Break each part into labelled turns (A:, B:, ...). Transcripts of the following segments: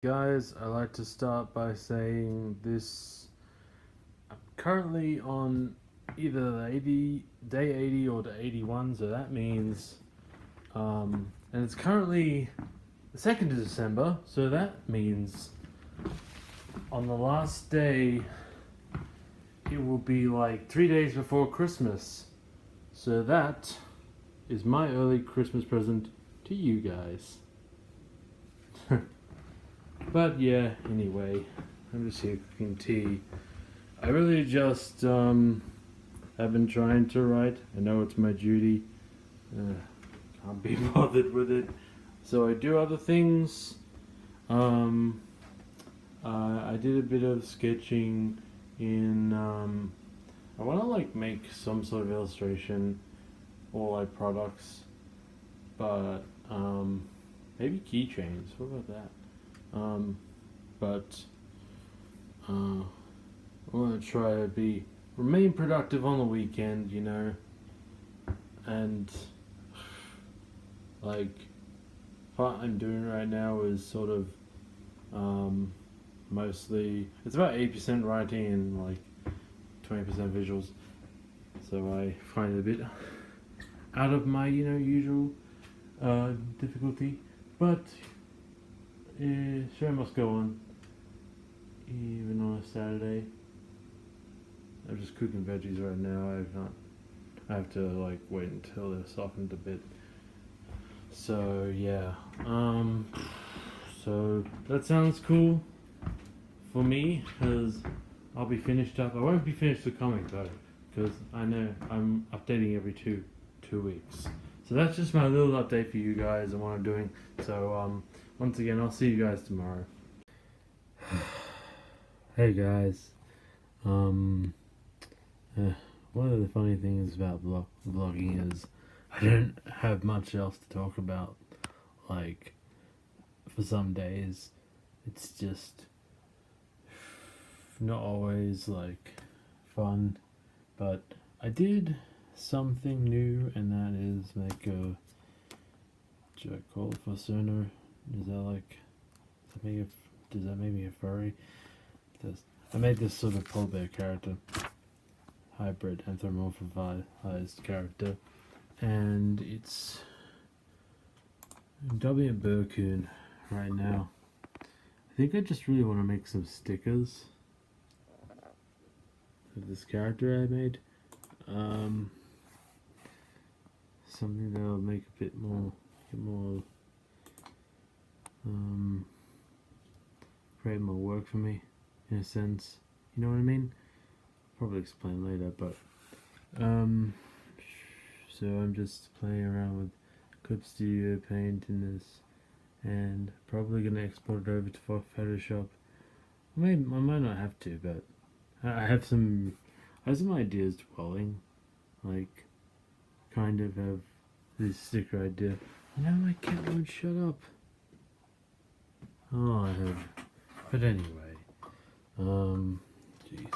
A: Guys, I'd like to start by saying this. I'm currently on either the 80, day 80 or the 81, so that means, and it's currently the 2nd of December, so that means on the last day, it will be like 3 days before Christmas. So that is my early Christmas present to you guys. But yeah, anyway, I'm just here cooking tea. I really just have been trying to write. I know it's my duty. Can't be bothered with it. So I do other things. I did a bit of sketching in. I want to like make some sort of illustration or like products, but maybe keychains. What about that? But I want to try to remain productive on the weekend, and like what I'm doing right now is sort of mostly it's about 8% writing and like 20% visuals. So I find it a bit out of my usual difficulty, but. Show must go on, even on a Saturday. I'm just cooking veggies right now. I have to like wait until they're softened a bit. So yeah, so that sounds cool for me because I'll be finished up. I won't be finished the comic though, because I know I'm updating every two weeks. So that's just my little update for you guys and what I'm doing. So once again, I'll see you guys tomorrow. Hey guys. One of the funny things about vlogging is I don't have much else to talk about. Like, for some days, it's just not always like fun. But I did something new, and that is make a. Should I call it persona? Is that like, does that make me a furry? I made this sort of polar bear character, hybrid anthropomorphized character, and it's dubbing it Burkoon right now. I think I just really want to make some stickers of this character I made. Something that'll make a bit more create more work for me, in a sense. You know what I mean? Probably explain later, but so I'm just playing around with Clip Studio Paint in this, and probably gonna export it over to Photoshop. I might not have to, but I have some ideas dwelling, like kind of have this sticker idea. I know my cat won't shut up. Oh, I have. But anyway, jeez.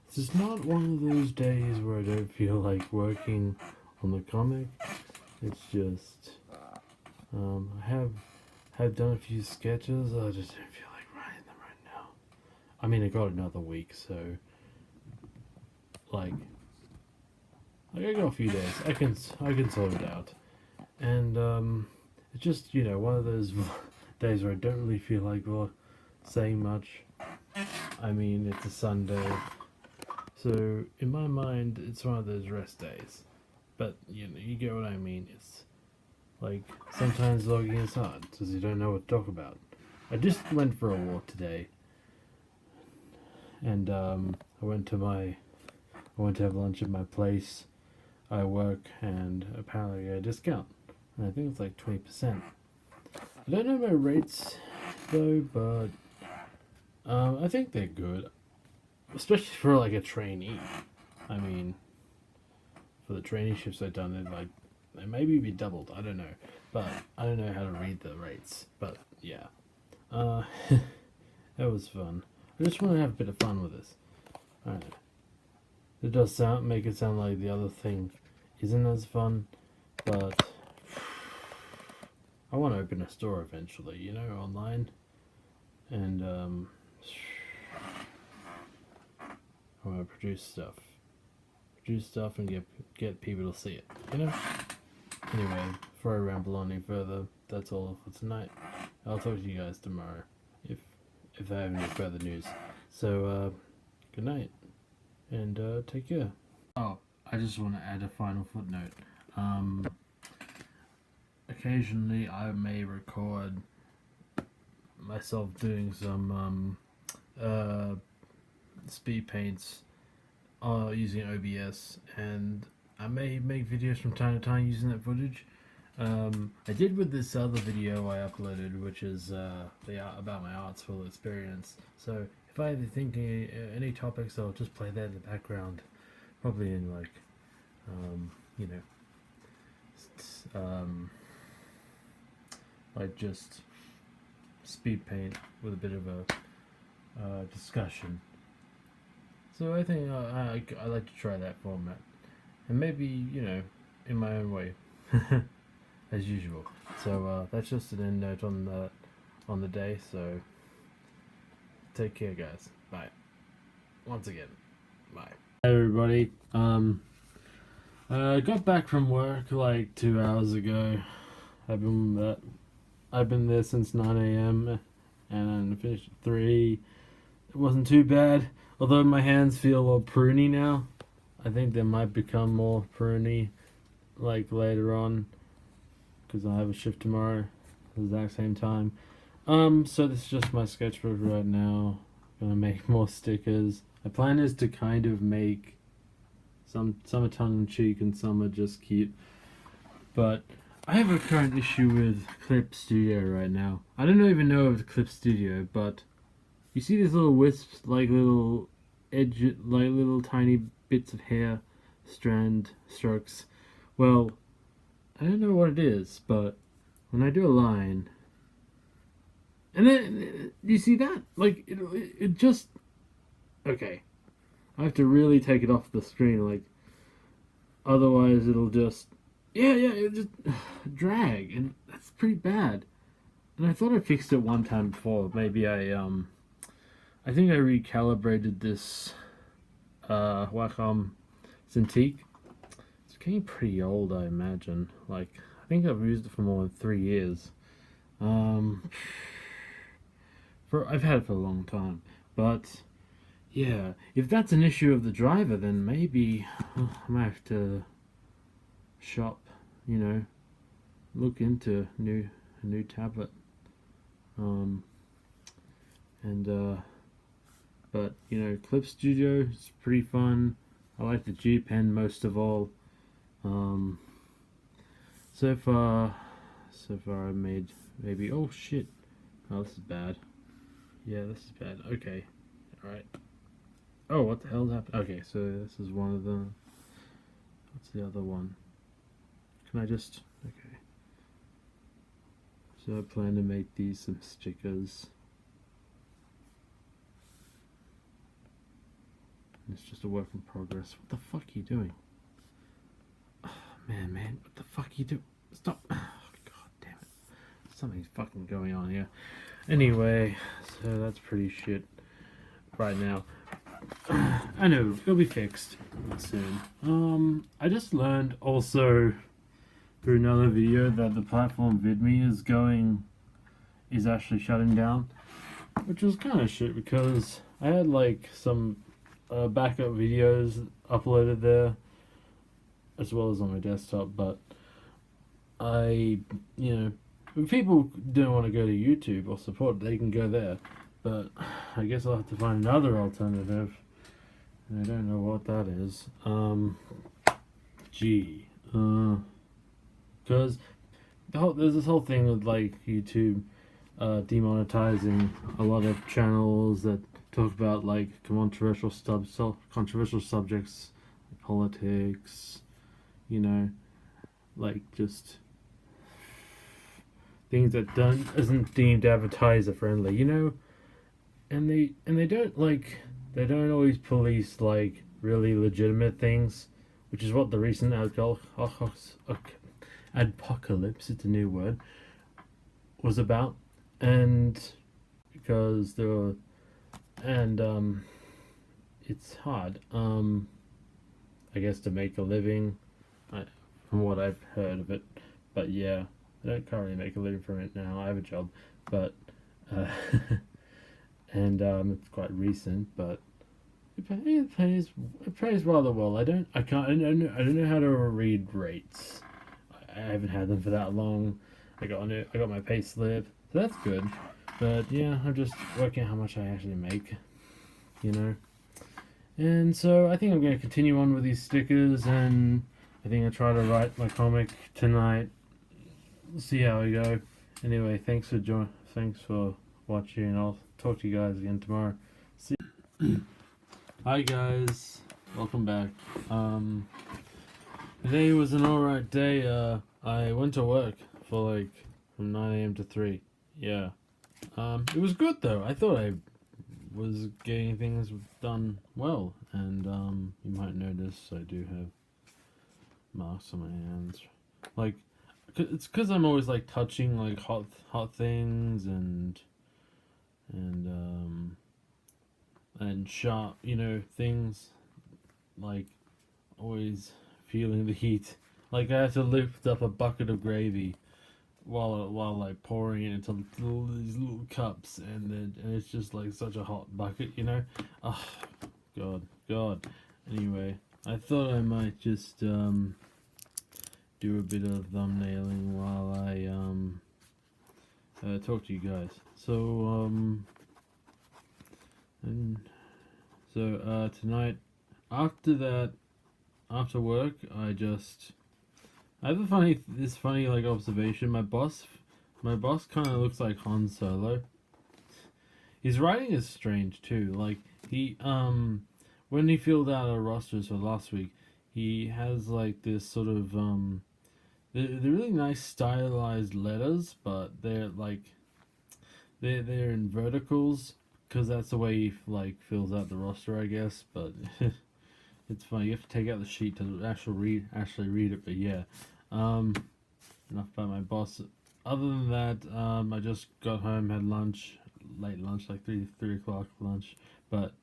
A: This is not one of those days where I don't feel like working on the comic. It's just, I have done a few sketches. I just don't feel like writing them right now. I mean, I got another week, so like I got a few days. I can sort it out, and it's just one of those days where I don't really feel like saying much. I mean, it's a Sunday, so in my mind, it's one of those rest days. But you get what I mean. It's like sometimes vlogging is hard because you don't know what to talk about. I just went for a walk today, and I went to have lunch at my place. I work, and apparently I get a discount. And I think it's like 20%. I don't know my rates though, but I think they're good, especially for like a trainee. I mean, for the traineeships I've done, they maybe be doubled. I don't know, but I don't know how to read the rates. But yeah, that was fun. I just want to have a bit of fun with this. I don't know. It does make it sound like the other thing isn't as fun, but I want to open a store eventually, you know, online, and I want to produce stuff, and get people to see it, you know. Anyway, before I ramble on any further, that's all for tonight. I'll talk to you guys tomorrow, if I have any further news. So, good night, and take care. Oh, I just want to add a final footnote. Occasionally I may record myself doing some speed paints using OBS, and I may make videos from time to time using that footage. I did with this other video I uploaded, which is about my art school experience. So if I think any topics, I'll just play that in the background, probably in like, you know, like just speed paint with a bit of a discussion. So I think I like to try that format, and maybe, you know, in my own way. As usual. So that's just an end note on the day. So take care, guys. Bye. Once again, bye. Hey everybody. I got back from work like 2 hours ago. I've been there since 9 a.m. and I finished at 3. It wasn't too bad, although my hands feel a little pruny now. I think they might become more pruny like later on, because I have a shift tomorrow at the exact same time. So this is just my sketchbook right now. Gonna make more stickers. My plan is to kind of make some are tongue-in-cheek and some are just cute. But I have a current issue with Clip Studio right now. I don't even know if it's Clip Studio, but you see these little wisps, like little like little tiny bits of hair, strokes. Well, I don't know what it is, but when I do a line, and then you see that, like it just, okay, I have to really take it off the screen, like otherwise it'll just it just drag, and that's pretty bad. And I thought I fixed it one time before. Maybe I think I recalibrated this Wacom Cintiq. It's getting pretty old, I imagine. Like, I think I've used it for more than 3 years. I've had it for a long time, but yeah, if that's an issue of the driver, then maybe I might have to shop, you know, look into a new tablet. But you know, Clip Studio is pretty fun. I like the G Pen most of all. So far I made maybe, oh shit, oh this is bad. Yeah, this is bad. Okay, all right. Oh, what the hell's happened? Okay, so this is one of them. What's the other one? Can I just, okay. So I plan to make these some stickers. It's just a work in progress. What the fuck are you doing? Oh, man, what the fuck are you doing? Stop. Oh, god damn it. Something's fucking going on here. Anyway, so that's pretty shit right now. I know, it'll be fixed soon. I just learned also through another video that the platform VidMe is actually shutting down, which was kind of shit because I had like some backup videos uploaded there as well as on my desktop, but you know, if people don't want to go to YouTube or support it, they can go there, but I guess I'll have to find another alternative, and I don't know what that is. Because there's this whole thing with like YouTube demonetizing a lot of channels that talk about like controversial subjects, like politics, you know, like just things that isn't deemed advertiser friendly, you know, and they don't always police like really legitimate things, which is what the recent apocalypse, it's a new word, was about, and because there were, and it's hard, I guess, to make a living, from what I've heard of it. But yeah, I don't currently make a living from it now. I have a job, but uh, and it's quite recent, but it pays rather well. I don't know how to read rates. I haven't had them for that long. I got my pay slip, so that's good. But yeah, I'm just working out how much I actually make, you know. And so I think I'm going to continue on with these stickers, and I think I'll try to write my comic tonight. See how we go. Anyway, thanks for watching, and I'll talk to you guys again tomorrow. See. Hi guys, welcome back. Today was an alright day. I went to work for from 9 a.m. to 3. Yeah. It was good though. I thought I was getting things done well, and you might notice I do have marks on my hands. It's because I'm always touching hot things and sharp, things, always feeling the heat. I have to lift up a bucket of gravy while pouring it into these little cups, and it's just such a hot bucket, Oh, God. Anyway, I thought I might just do a bit of thumbnailing while I talk to you guys. So tonight, after work, I have this funny observation. My boss kind of looks like Han Solo. His writing is strange too. When he filled out our rosters for last week, he has this sort of they're really nice stylized letters, but they're in verticals, because that's the way he fills out the roster, I guess. But it's funny. You have to take out the sheet to actually read it. But yeah, enough about my boss. Other than that, I just got home, had lunch, late lunch, 3 o'clock lunch. But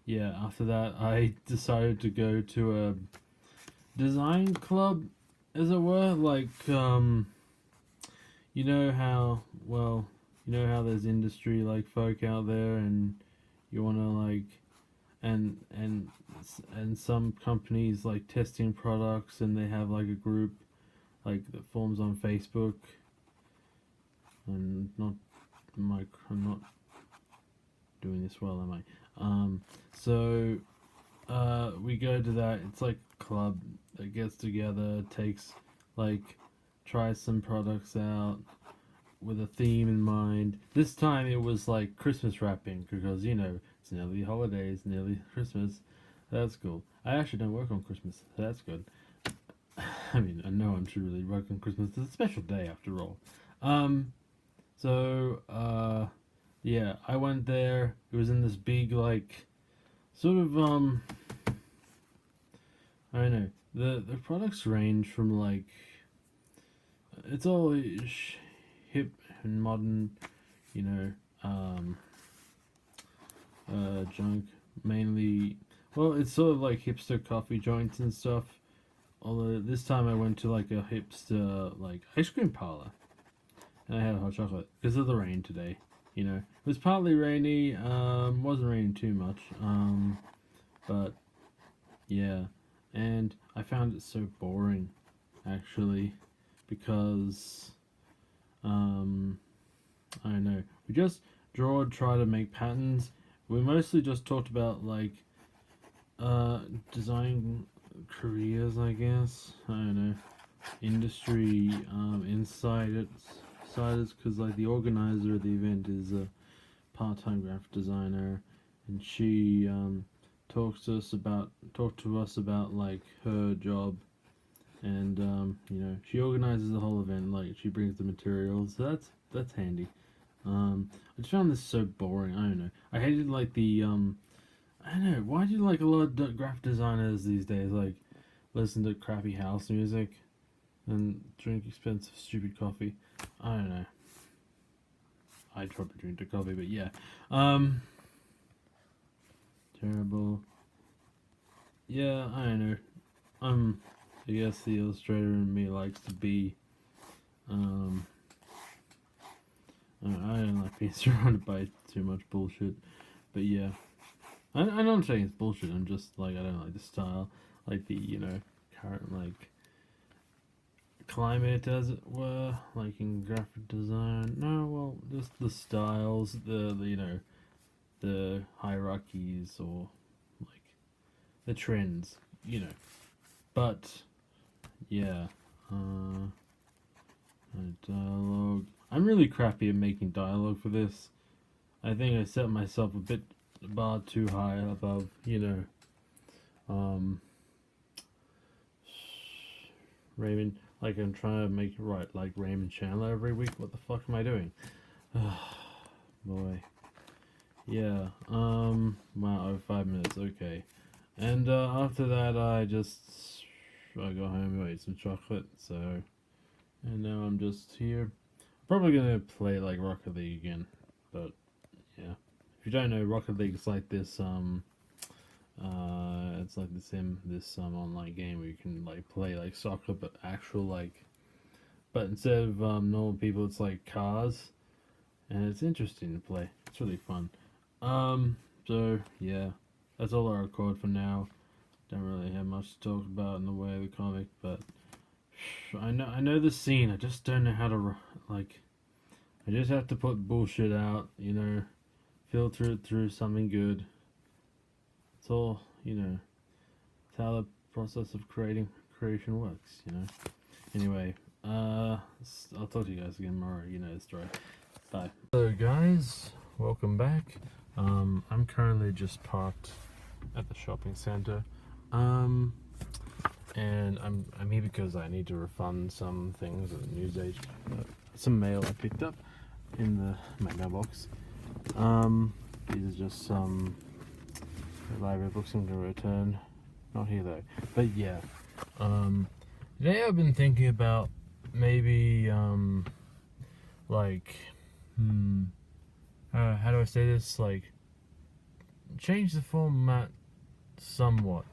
A: yeah, after that, I decided to go to a design club, as it were. You know how there's industry folk out there, and you want to and some companies testing products, and they have a group that forms on Facebook. And I'm not doing this well, am I? So we go to that. It's a club that gets together, tries some products out with a theme in mind. This time it was Christmas wrapping, because it's nearly holidays, nearly Christmas. That's cool. I actually don't work on Christmas, so that's good. I mean, I know I'm should really work on Christmas. It's a special day after all. Yeah, I went there. It was in this big sort of I don't know. The products range from it's all hip and modern, junk, mainly. Well, it's sort of hipster coffee joints and stuff. Although this time I went to a hipster ice cream parlor, and I had hot chocolate because of the rain today. It was partly rainy. Wasn't raining too much. But yeah, and I found it so boring, actually, because I don't know. We just try to make patterns. We mostly just talked about design careers, I guess. I don't know, industry insiders, because the organizer of the event is a part-time graphic designer, and she talked to us about her job, and she organizes the whole event. She brings the materials, so that's handy. I just found this so boring. I don't know. I hated I don't know, why do a lot of graphic designers these days listen to crappy house music and drink expensive stupid coffee? I don't know. I'd probably drink the coffee, but yeah. Terrible. Yeah, I don't know. I guess the illustrator in me likes to be, I don't like being surrounded by too much bullshit, but yeah. I know I'm saying it's bullshit, I'm just like, I don't like the style, like the, current, like, climate as it were, like in graphic design. No, well, just the styles, the hierarchies, or like the trends, But yeah, dialogue. I'm really crappy at making dialogue for this. I think I set myself a bit bar too high above, Raymond. Like I'm trying to make it right, like Raymond Chandler every week. What the fuck am I doing? Boy. Yeah. Wow. 5 minutes. Okay. And after that, I got home and ate some chocolate. So, and now I'm just here. Probably gonna play like Rocket League again, but yeah. If you don't know, Rocket League is like this it's like this online game where you can like play like soccer, but but instead of normal people, it's like cars, and it's interesting to play. It's really fun. So yeah, that's all I record for now. Don't really have much to talk about in the way of the comic, but I know the scene. I just don't know how to like. I just have to put bullshit out, filter it through something good. It's all, it's how the process of creation works, Anyway, I'll talk to you guys again tomorrow. You know the story. Bye. Hello, guys. Welcome back. I'm currently just parked at the shopping center. And I'm here because I need to refund some things at the newsagent. Some mail I picked up in my mailbox. These are just some library books I'm going to return. Not here though. But yeah. Today I've been thinking about maybe how do I say this? Like change the format somewhat.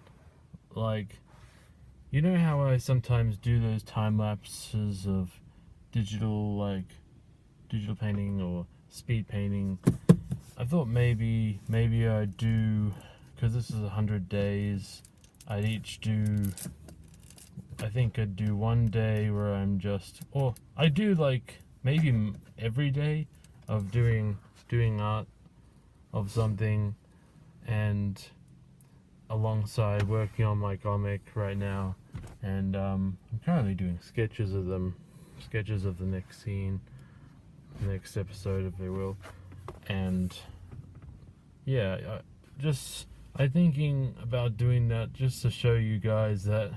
A: Like, you know how I sometimes do those time lapses of digital painting or speed painting. I thought maybe I'd do, because this is 100 days, I think I'd do one day where I do like maybe every day of doing art of something, and alongside working on my comic right now, and I'm currently doing sketches of the next scene, next episode, if they will. And yeah, I'm thinking about doing that just to show you guys that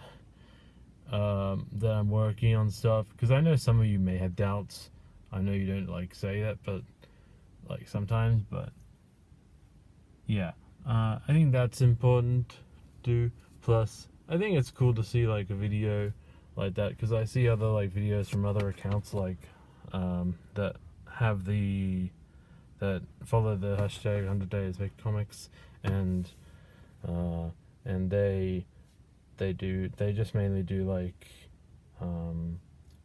A: that I'm working on stuff, because I know some of you may have doubts. I know you don't like say that, but like sometimes, but yeah. I think that's important to do. Plus, I think it's cool to see like a video like that, because I see other like videos from other accounts like that follow the hashtag 100 days make comics, and they just mainly do like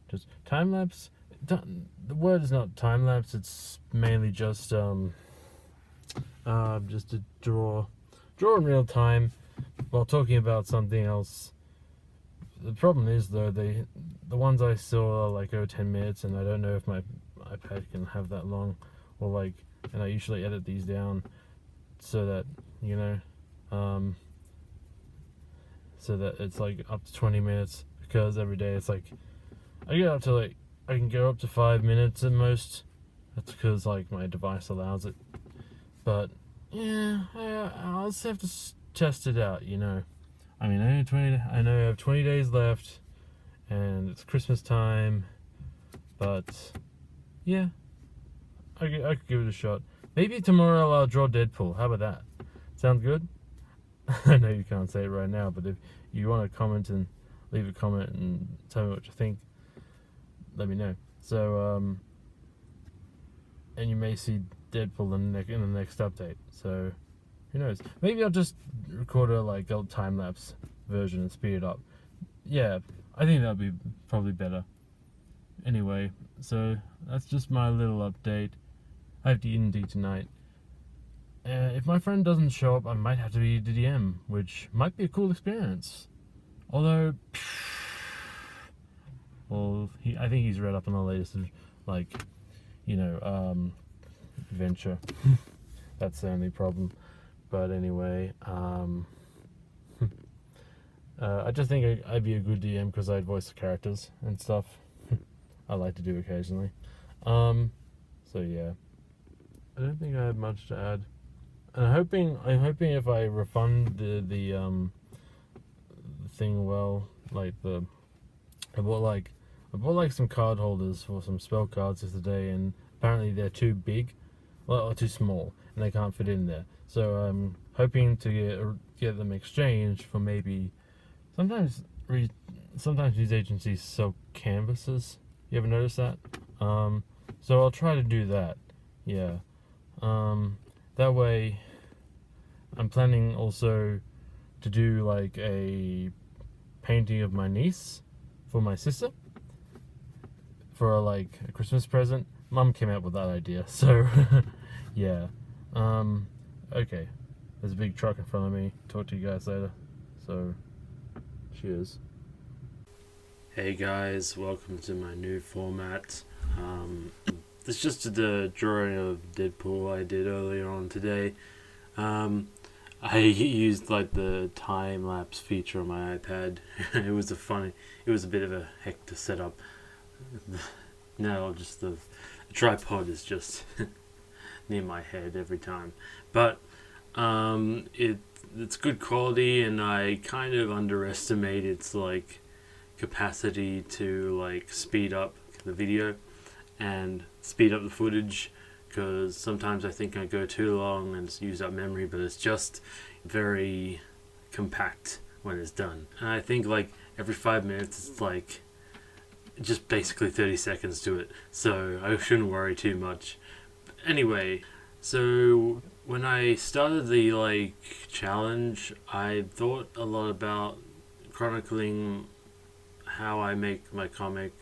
A: just time lapse. The word is not time lapse. It's mainly just to draw in real time while talking about something else. The problem is though, the ones I saw are like 10 minutes, and I don't know if my iPad can have that long, or like, and I usually edit these down so that so that it's like up to 20 minutes, because every day it's like I can go up to 5 minutes at most. That's because like my device allows it. But yeah, I'll just have to test it out, I mean, I know I have 20 days left, and it's Christmas time, but yeah, I could give it a shot. Maybe tomorrow I'll draw Deadpool. How about that? Sound good? I know you can't say it right now, but if you want to comment and leave a comment and tell me what you think, let me know. So and you may see Deadpool in the next update. So who knows? Maybe I'll just record a time lapse version and speed it up. Yeah, I think that'd be probably better. Anyway, so that's just my little update. I have to eat and eat tonight. If my friend doesn't show up, I might have to be DDM, which might be a cool experience. Although, well, I think he's read up on the latest, adventure. That's the only problem. But anyway, I just think I'd be a good DM because I'd voice the characters and stuff. I like to do occasionally. So yeah, I don't think I have much to add. And I'm hoping if I refund the thing well, I bought some card holders for some spell cards yesterday, and apparently they're too big, or too small, and they can't fit in there. So I'm hoping to get them exchanged for maybe sometimes these agencies sell canvases. You ever notice that? So I'll try to do that. Yeah. That way, I'm planning also to do a painting of my niece for my sister for a Christmas present. Mum came up with that idea, so yeah. Okay. There's a big truck in front of me. Talk to you guys later. So, cheers. Hey guys, welcome to my new format. This is just the drawing of Deadpool I did earlier on today. I used the time lapse feature on my iPad. It was a bit of a heck to set up. Now just the tripod is just near my head every time. But it's good quality, and I kind of underestimate its capacity to speed up the video and speed up the footage, because sometimes I think I go too long and use up memory, but it's just very compact when it's done. And I think every 5 minutes it's just basically 30 seconds to it, so I shouldn't worry too much. Anyway, so when I started the challenge, I thought a lot about chronicling how I make my comic,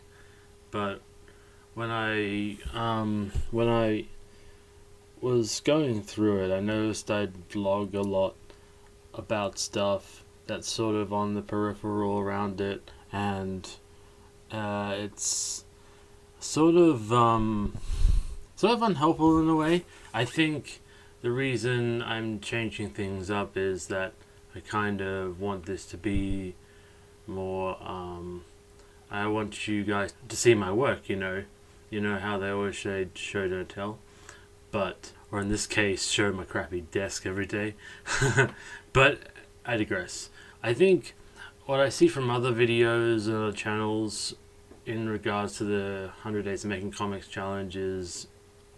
A: but when I was going through it, I noticed I'd vlog a lot about stuff that's sort of on the peripheral around it, and it's sort of unhelpful in a way. I think the reason I'm changing things up is that I kind of want this to be more, I want you guys to see my work, you know how they always say show don't tell, or in this case, show my crappy desk every day. But I digress. I think what I see from other videos and other channels in regards to the 100 Days of Making Comics challenge is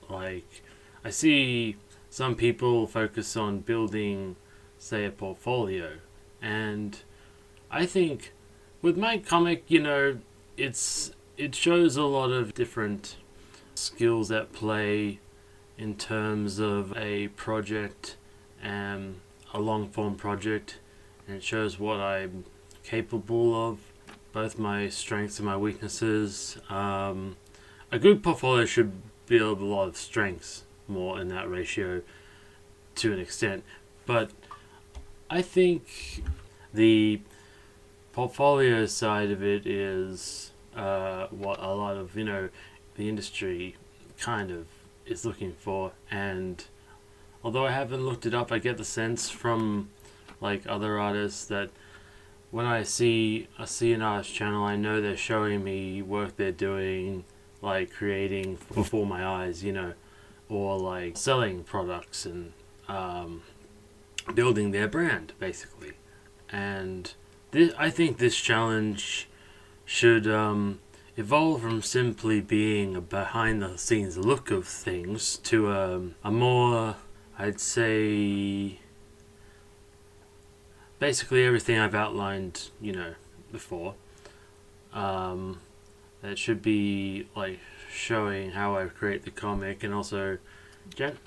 A: I see some people focus on building, say, a portfolio, and I think with my comic, it shows a lot of different skills at play in terms of a project, a long form project, and it shows what I'm capable of, both my strengths and my weaknesses. A good portfolio should build a lot of strengths more in that ratio to an extent, but I think the portfolio side of it is what a lot of the industry kind of is looking for. And although I haven't looked it up, I get the sense from other artists that when I see an artist channel, I know they're showing me work they're doing, creating before my eyes, or selling products and building their brand basically. And I think this challenge should evolve from simply being a behind the scenes look of things to a more, I'd say, basically everything I've outlined, before. It should be like showing how I create the comic, and also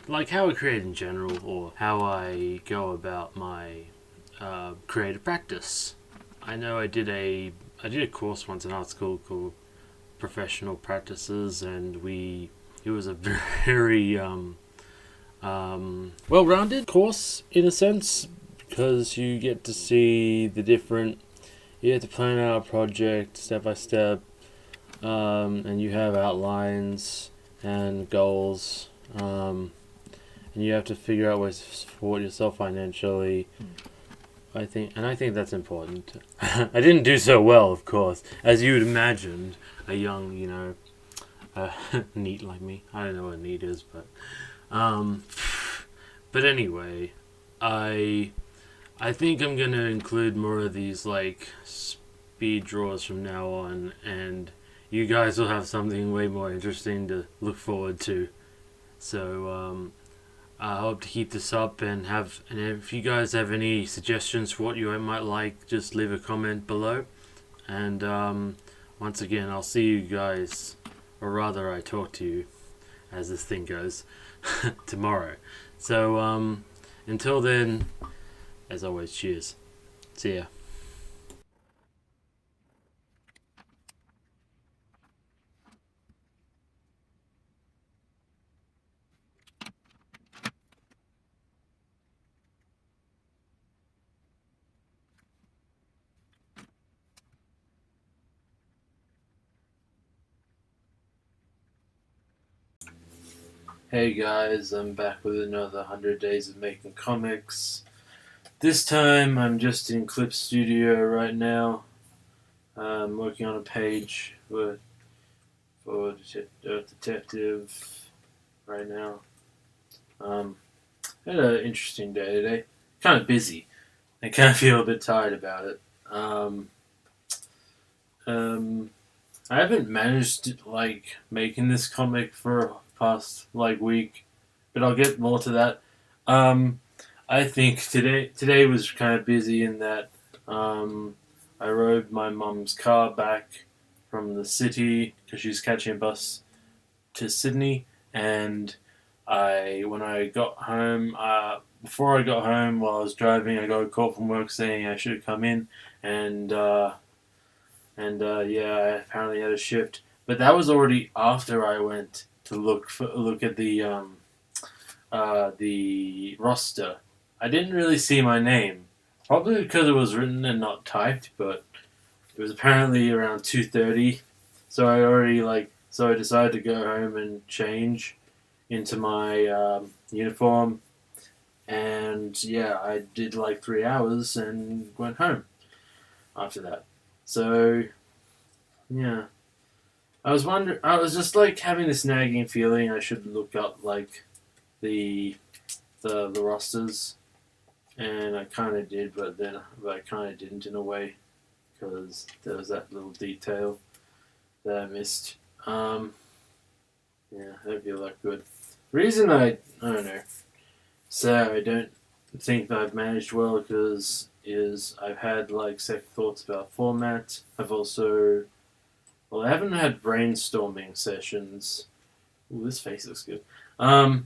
A: like how I create in general, or how I go about my creative practice. I know I did a course once in art school called Professional Practices, and it was a very well-rounded course in a sense, because you get to see the different. You have to plan out a project step by step, and you have outlines and goals, and you have to figure out ways to support yourself financially. I think that's important. I didn't do so well, of course, as you would imagine. A young, neat like me. I don't know what neat is, um, but anyway, I I think I'm gonna include more of these like speed draws from now on, and you guys will have something way more interesting to look forward to. So I hope to keep this up and if you guys have any suggestions for what you might like, just leave a comment below. And once again, I'll see you guys, or rather, I talk to you as this thing goes tomorrow. So until then, as always, cheers. See ya. Hey guys, I'm back with another 100 Days of Making Comics. This time I'm just in Clip Studio right now. I'm working on a page for Detective right now. Had an interesting day today. Kind of busy. I kind of feel a bit tired about it. Um, um, I haven't managed to, like making this comic for a past like week, but I'll get more to that. Um, I think today was kind of busy in that I rode my mum's car back from the city because she's catching a bus to Sydney, and when I got home, before I got home while I was driving, I got a call from work saying I should come in, and yeah, I apparently had a shift, but that was already after I went to look at the roster. I didn't really see my name, probably because it was written and not typed, but it was apparently around 2:30, so I decided to go home and change into my uniform, and yeah, I did like 3 hours and went home after that. So yeah, I was just like having this nagging feeling I should look up like the the rosters, and I kind of did, but I kind of didn't in a way because there was that little detail that I missed. Um, yeah, I hope you look good. Reason I don't know. So I don't think that I've managed well because is I've had like second thoughts about format. I haven't had brainstorming sessions. Ooh, this face looks good. I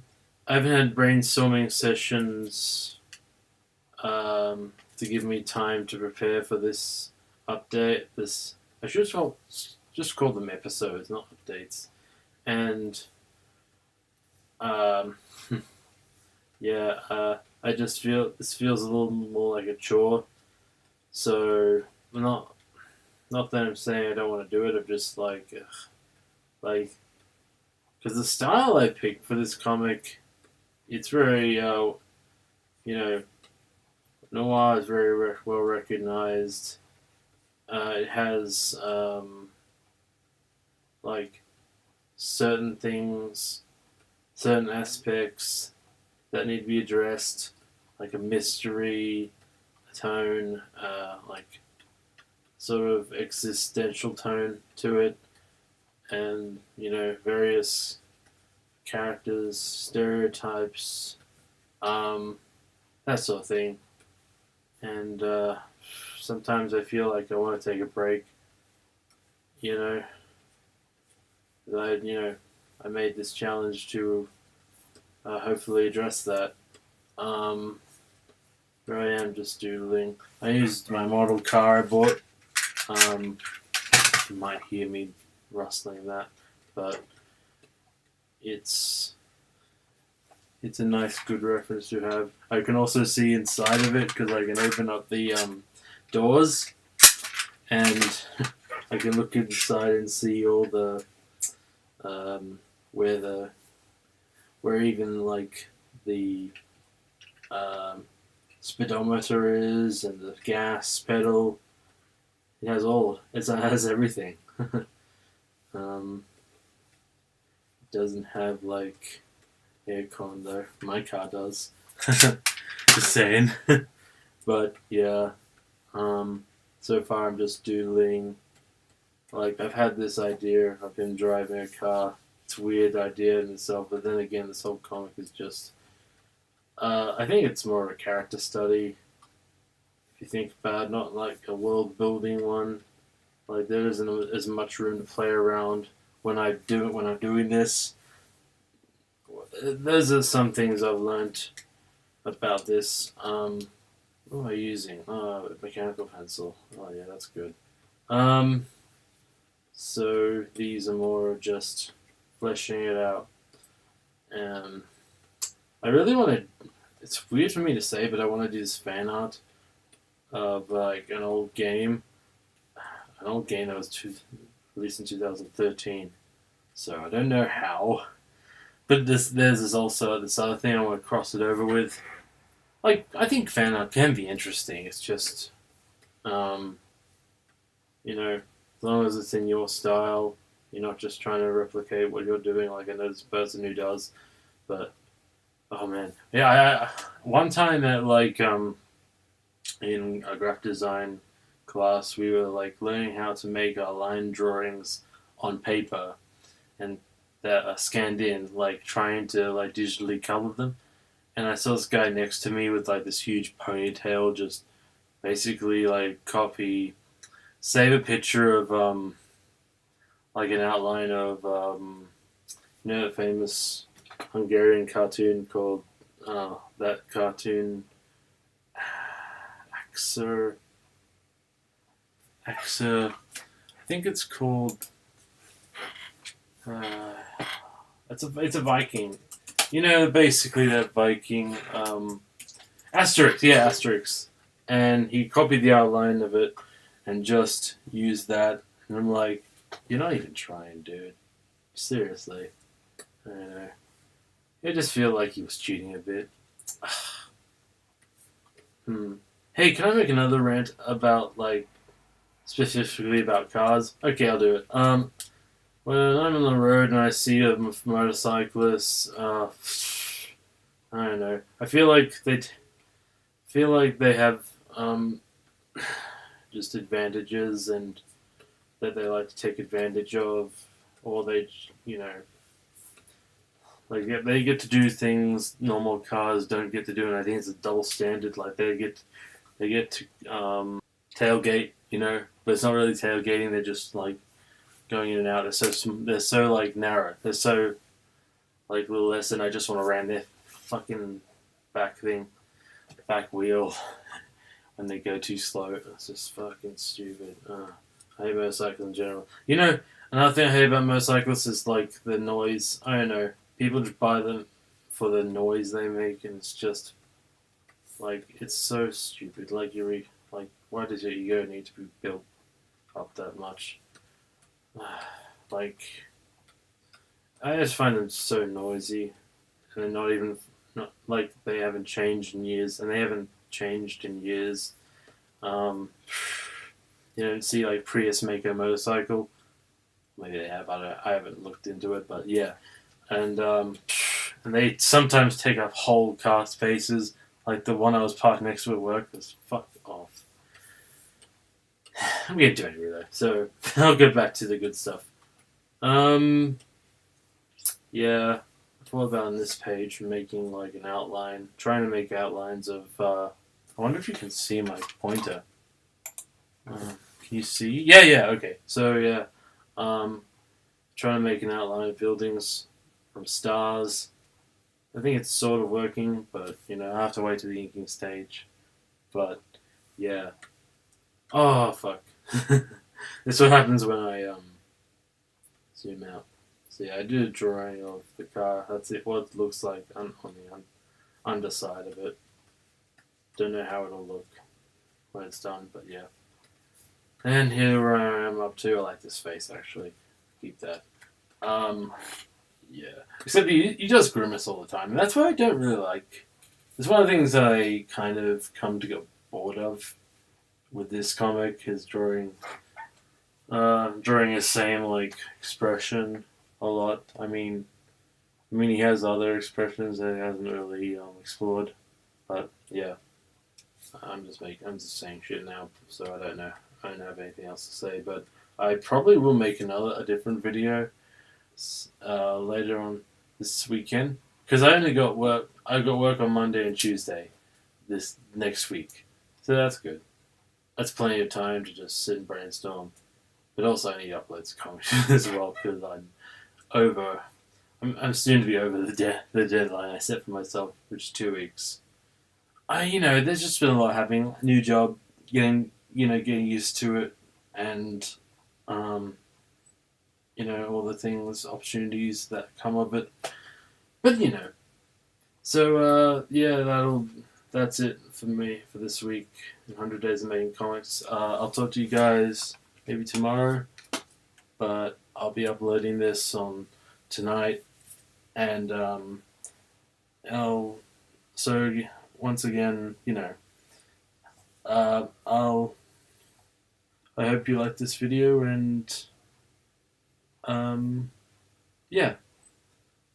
A: haven't had brainstorming sessions to give me time to prepare for this update. This I should just call them episodes, not updates. And um, yeah, I just feel this feels a little more like a chore. So not not that I'm saying I don't want to do it. I'm just like ugh, like because the style I picked for this comic, it's very you know noir is very well recognized. It has like certain things, certain aspects that need to be addressed, like a mystery tone, like sort of existential tone to it, and various characters, stereotypes, um, that sort of thing. And sometimes I feel like I want to take a break, you know. I made this challenge to hopefully address that. Um, here I am just doodling. I used my model car I bought. You might hear me rustling that, but it's a nice, good reference to have. I can also see inside of it because I can open up the doors, and I can look inside and see all the where even like the speedometer is and the gas pedal. It has everything. It doesn't have like aircon though. My car does. Just saying. But yeah. So far I'm just doodling. Like I've had this idea of him driving a car. It's a weird idea in itself, but then again, this whole comic is just. I think it's more of a character study. If you think about it, not like a world building one. Like there isn't as much room to play around when I'm doing this. Those are some things I've learned about this. What am I using? Mechanical pencil. Oh yeah, that's good. So these are more just fleshing it out. I really want to. It's weird for me to say, but I want to do this fan art of like an old game that was released in 2013. So I don't know how, but there's also this other thing I want to cross it over with. Like I think fan art can be interesting. It's just, as long as it's in your style, you're not just trying to replicate what you're doing. Like I know this person who does, but oh man, yeah. One time at like in a graphic design class, we were like learning how to make our line drawings on paper, and that are scanned in, like trying to like digitally color them. And I saw this guy next to me with like this huge ponytail, just basically like save a picture of like an outline of the famous Hungarian cartoon called that cartoon Axa. I think it's called. It's a Viking. Basically that Viking Asterix. Yeah, Asterix. And he copied the outline of it and just used that. And I'm like, you're not even trying, dude. Seriously. I don't know. I just feel like he was cheating a bit. Hey, can I make another rant about like specifically about cars? Okay, I'll do it. When I'm on the road and I see a motorcyclist, I don't know. I feel like they have just advantages and that they like to take advantage of, or like they get to do things normal cars don't get to do, and I think it's a double standard. Like they get to tailgate, but it's not really tailgating. They're just like going in and out. They're so like narrow. They're so like little less, and I just want to ram their fucking back wheel when they go too slow. It's just fucking stupid. I hate motorcycles in general. Another thing I hate about motorcycles is like the noise. I don't know. People just buy them for the noise they make, and it's just like it's so stupid. Like why does your ego need to be built up that much? Like I just find them so noisy, and they're not like they haven't changed in years, and they haven't changed in years. You don't see like Prius make a motorcycle. Maybe they have. I haven't looked into it, but yeah. And they sometimes take up whole car spaces. Like the one I was parked next to at work was fucked off. I'm getting too angry though, so I'll go back to the good stuff. Yeah. What about on this page? Making like an outline, trying to make outlines of. I wonder if you can see my pointer. Can you see? Yeah. Okay. So yeah. trying to make an outline of buildings from stars. I think it's sort of working, but I have to wait to the inking stage. But yeah. Oh fuck. This is what happens when I zoom out. So yeah, I did a drawing of the car. That's it. What it looks like on the underside of it. Don't know how it'll look when it's done, but yeah. And here I am up to. I like this face actually. Keep that. Yeah. Except he does grimace all the time, and that's what I don't really like. It's one of the things that I kind of come to get bored of with this comic. His drawing his same like expression a lot. I mean, he has other expressions that he hasn't really explored, but yeah. I'm just saying shit now, so I don't know. I don't have anything else to say, but I probably will make a different video later on this weekend because I only got work. I got work on Monday and Tuesday this next week, so that's good. That's plenty of time to just sit and brainstorm. But also, I need to upload some comics as well because I'm soon to be over the deadline I set for myself, which is 2 weeks. There's just been a lot happening. New job, getting used to it, and all the things, opportunities that come of it. But so yeah, that's it for me for this week. 100 Days of Making Comics. I'll talk to you guys maybe tomorrow, but I'll be uploading this on tonight, and so once again, I hope you like this video, and yeah,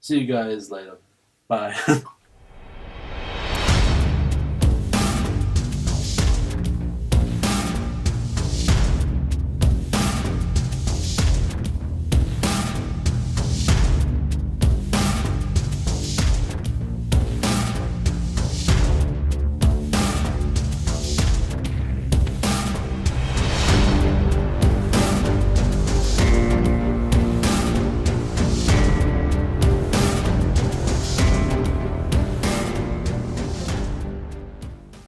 A: see you guys later. Bye.